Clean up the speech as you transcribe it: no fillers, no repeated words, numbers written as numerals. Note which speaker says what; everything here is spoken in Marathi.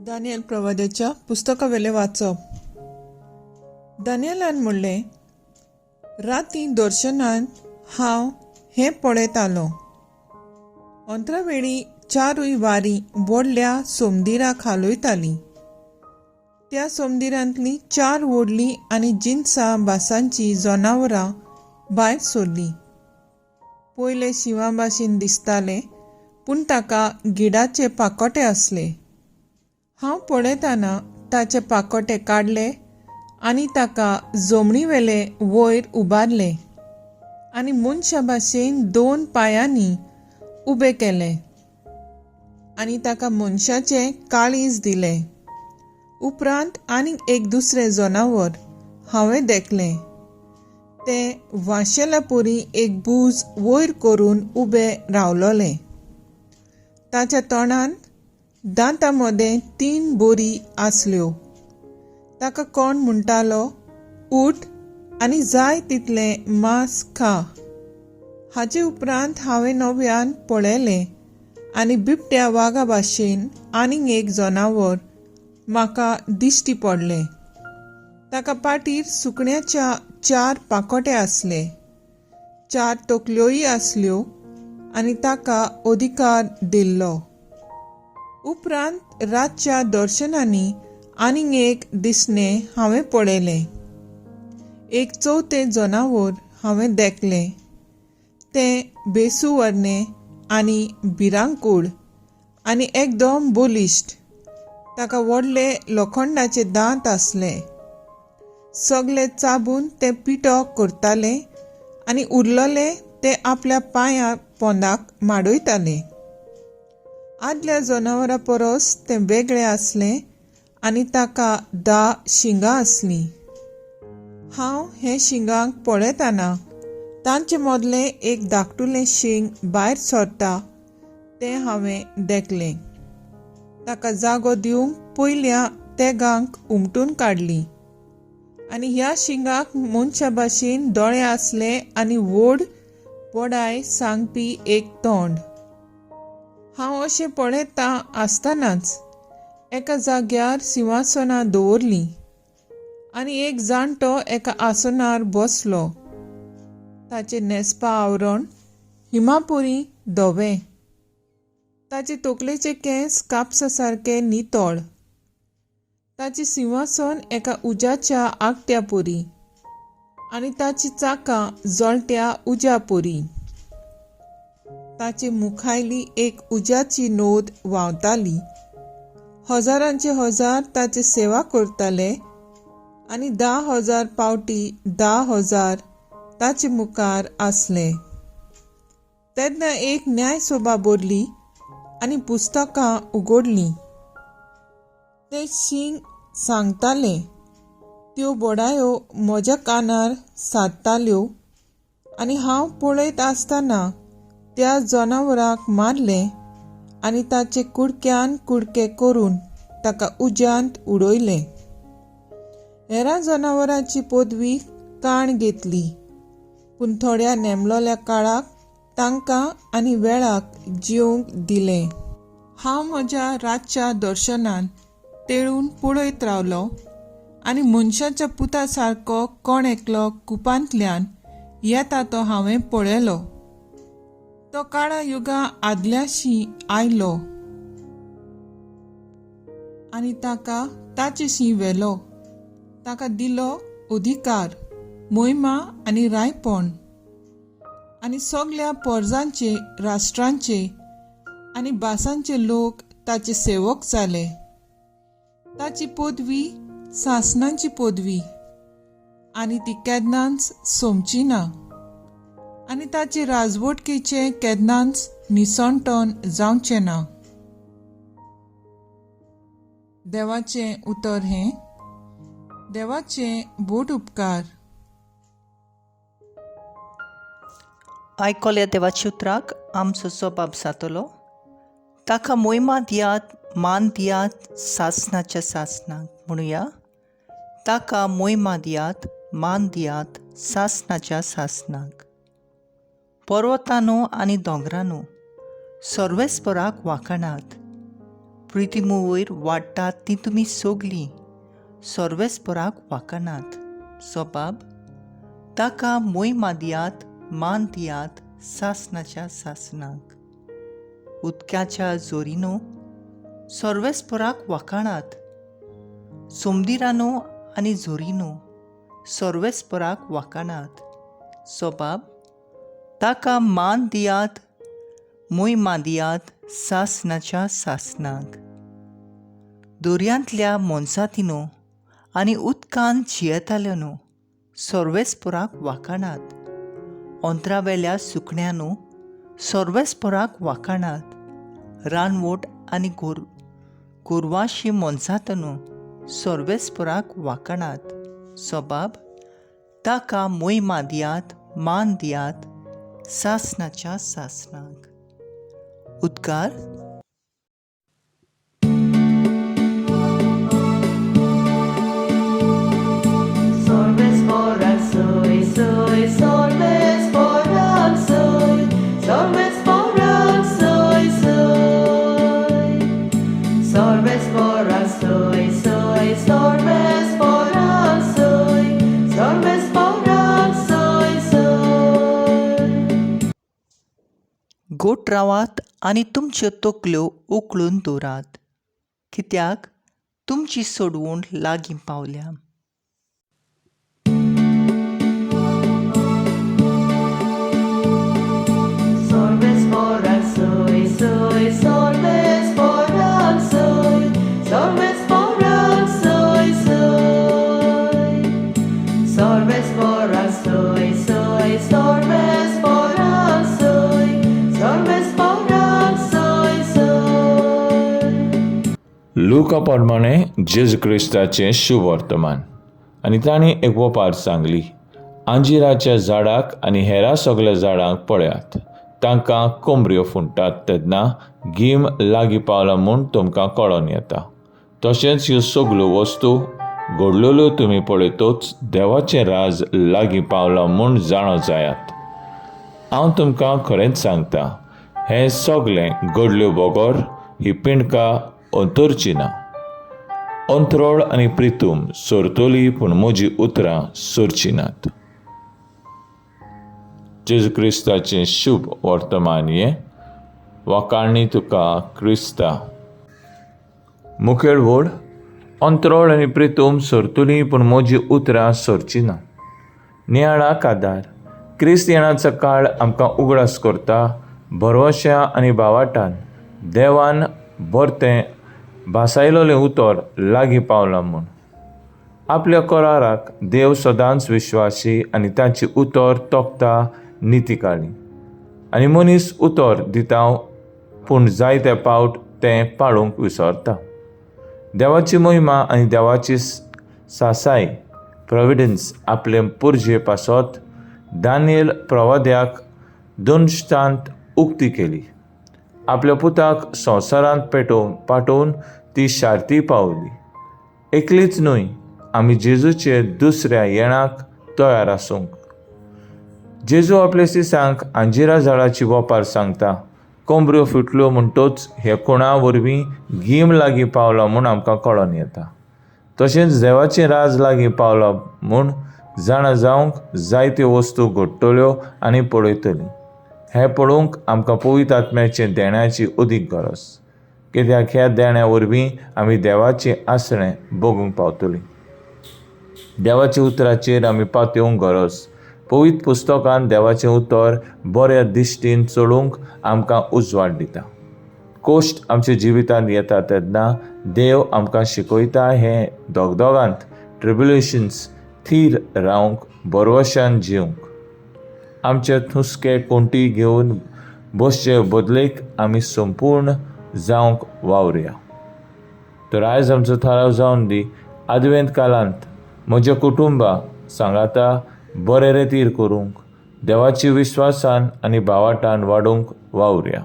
Speaker 1: दानियल प्रवाद्याच्या पुस्तकावेले वाचप. दानियलान म्हणलें, राती दर्शनांत हांव हें पळयतालों. अंतरावेळी चारूय वारी व्हडल्या सोमदिराक हालयतालीं. त्या सोमदिरांतलीं 4 व्हडलीं आनी जिनसां भासांचीं जनावरां भायर सरलीं. पयले शिवां भाशेन दिसताले, पूण ताका गिडाचे पाकोटे आसले. हांव पळयतना ताचे पाकोटे काडले आनी ताका जमनीवेले वयर उबारले आनी मनशा भाशेन 2 पांयांनी उबे केले आनी ताका मनशाचें काळीज दिलें. उपरांत आनीक एक दुसरें जनावर हांवें देखलें. तें वाशेल्या परी एक बूज वयर करून उबें रावलोलें. ताच्या तोंडांत दांतां मदें 3 बोरी आसल्यो. ताका कोण म्हणटालो, उठ आनी जाय तितलें मांस खा. हाचे उपरांत हांवें नव्यान पळयलें आनी बिबट्या वागा भाशेन आनीक एक जनावर म्हाका दिश्टी पडलें. ताका पाटीर सुकण्याच्या 4 पाकोटे आसले. 4 तकल्योय आसल्यो आनी ताका अधिकार दिल्लो. उपरांत रातच्या दर्शनांनी आनीक एक दिसणें हांवें पळयलें. एक 4थें जनावर हांवें देखलें. तें बेसुवर्णें आनी भिरांकूळ आनी एकदम बलिश्ट. ताका व्हडले लोखंडाचे दांत आसले. सगळे चाबून ते पिठो करताले आनी उरलोले ते आपल्या पांयां पोंदाक माडयताले. आदल्या जनावरां परस तें वेगळें आसलें आनी ताका 10 शिंगां आसलीं. हांव हे शिंगांक पळयतना तांचे मदलें एक धाकटुलें शिंग भायर सरता तें हांवें देखलें. ताका जागो दिवंक पयल्या तेगांक उमटून काडली आनी ह्या शिंगाक मनशा भाशेन दोळे आसले आनी व्हड पोडाय सांगपी एक तोंड. हांव अशें पळयता आसतनाच एका जाग्यार सिंहासनां दवरलीं आनी एक जाणटो एका आसनार बसलो. ताचें न्हेसपा आवरण हिमापुरी धवें. ताचे तकलेचे केंस कापसा सारके नितळ. ताचें सिंहासन एका उज्याच्या आगट्या परी आनी ताची चाकां जळट्या उज्या परी. ताचे मुखायली एक उज्याची नोद व्हांवताली. हजारांचे हजार ताचे सेवा करताले आनी 10,000 पावटी 10,000 ताचे मुखार आसले. तेन्ना एक न्यायसभा भरली आनी पुस्तकां उगडलीं. ते शिंग सांगताले, त्यो बोडायो म्हज्या कानार सादताल्यो आनी हांव पळयत आसतना त्या जनावराक मारलें आनी ताचे कुडक्यान कुडके करून ताका उज्यांत उडयलें. हेरां जनावरांची पदवी काण घेतली, पूण थोड्या नेमलोल्या काळाक तांकां आनी वेळाक जिवंक दिलें. हांव म्हज्या रातच्या दर्शनान तेळून पळयत रावलो आनी मनशाच्या पुता सारको कोण एकलो कुपांतल्यान येता तो हांवें पळयलो. तो काळा युगा आदल्याशी आयलो आनी ताका ताचेशी व्हेलो. ताका दिलो अधिकार, मोहिमा आनी रायपण आनी सगळ्या परजांचे, राष्ट्रांचे आनी भासांचे लोक ताचे सेवक जाले. ताची पदवी सासणांची पदवी आनी ती केन्नाच सोमची ना आनी ताचे राजवटकेचे केन्नाच निसंटन जावचें ना. देवाचें उतर हें. देवाचे बोट उपकार.
Speaker 2: आयकल्या देवाच्या उतराक आमचो जबाब जातलो. ताका मोहिमा दियात, मान दियात सासणाच्या सासणाक. म्हणुया, ताका मोहिमा दियात, मान दियात सासणाच्या सासणाक. पर्वतांनो आनी दोंगरांनो सर्वेस्पराक वाखणात. प्रितीमू वयर वाडटात ती तुमी सोगलीं सर्वेस्पराक वाखाणात. सोबाब, ताका मोहिमा दियात, मान दियात सासणाच्या सासणाक. उदकाच्या जोरीनो सर्वेस्पराक वाखाणात. सोमदिरानो आनी जोरीनो सर्वेस्पराक वाखाणात. सोबाब, ताका मान दियात, मोहिमा दियात सासणाच्या सासणाक. दोर्यांतल्या मोनसातीनो आनी उदकांत जियेताल्यांनो सर्वेस्पराक वाखाणात. अंतरावेल्या सुकण्यांनो सर्वेस्पराक वाखाणात. रानवट आनी गोरवाशी मोनसातांनो सर्वेस्पराक वाखाणात. सोबाब, ताका मोहिमा दियात, मान दियात सासणाच्या सासणाक. उद्गार.
Speaker 3: Sorbesporak soy, soy, sorbesporak soy, sorbesporak soy, soy. Sorbesporak soy, soy, sorbesporak soy, sorbesporak soy, soy.
Speaker 2: गोठ रावात आनी तुमच्यो तकल्यो उखलून दवरात, कित्याक तुमची सोडवण लागीं पावल्या.
Speaker 3: Sorbesporak soy, soy, sorbesporak soy, sorbesporak soy, soy. Sorbesporak soy, soy, sorbesporak soy, sorbesporak soy, soy.
Speaker 4: लुका प्रमाणे जेजू क्रिस्ताचें शुभ वर्तमान. आनी तांणी एक वपार सांगली, आंजिराच्या झाडाक आनी हेरा सगळ्या झाडांक पळयात, तांकां कोंबऱ्यो फुंटात तेन्ना गीम लागीं पावला म्हूण तुमकां कळोन येता. तशेंच ह्यो सगल्यो वस्तू घडलेल्यो तुमी पळयतोच देवाचें राज लागीं पावलां म्हूण जाणो जायात. हांव तुमकां खरेंच सांगता, हें सगळें घडल्यो बगोर ही पिणकां अंतरची ना. अंतरोळ आनी प्रितूम सोरतली पूण म्हजीं उतरां सोरची नात. जेजू क्रिस्ताचें शुभ वर्तमान हें वाखाणणी तुका क्रिस्ता. मुखेल वड, अंतरोळ आनी प्रितूम सोरतली पूण म्हजीं उतरां सोरची ना. नियाळाक आदार. क्रिस्त येणाचो काळ आमकां उगडास करता भरवश्या आनी भावाटान देवान बरतें भासायलोलें उतर लागीं पावलां म्हूण. आपल्या कराराक देव सदांच विश्वासी आनी तांची उतर तोखता नितिकाळी. आनी मनीस उतर दिता पूण जायते पावट तें पाळूंक विसरता. देवाची मोहिमा आनी देवाची सासाय प्रोविडन्स आपले पुरजे पासत दानियल प्रवाद्याक दंशांत उक्ती केली. आपल्या पुताक संवसारांत पाठोवन ती शार्ती पावली. एकलीच न्हय, आमी जेजूचे दुसऱ्या येणाक तयार आसूंक. जेजू आपल्या सिसांक आंजिरा झाडाची वपार सांगता. कोंबऱ्यो फुटल्यो म्हणटोच हे कोणा वरवीं गीम लागीं पावला म्हूण आमकां कळोन येता. तशेंच देवाचें राज लागीं पावलां म्हूण जाणा जावंक जायत्यो वस्तू घडटल्यो आनी पळयतलीं. हें पळोवंक आमकां पवित्र आत्म्याचें देण्याची अदीक गरज, कित्याक ह्या देण्या वरवीं आमी देवाचें आसणें भोगूंक पावतलीं. देवाच्या उतराचेर आमी पातयेवंक गरज. पवित्र पुस्तकांत देवाचें उतर बऱ्या दिश्टीन चलूंक आमकां उजवाड दिता. कोश्ट आमच्या जिवितांत येता तेन्ना देव आमकां शिकयता हें दोगदोगांत ट्रिब्युलेशन्स थीर रावंक बरवशान जिवंक. आमचे हुस्के कोंटी घेवन बसचे बदलेक आमी संपूर्ण जावंक वावरया. तर आयज आमचो थाराव जावन दी, आदवेंत कालांत म्हज्या कुटुंबा सांगाता बरे रितीर करूंक देवाची विश्वासान आनी भावाटान वाडूंक वावरया.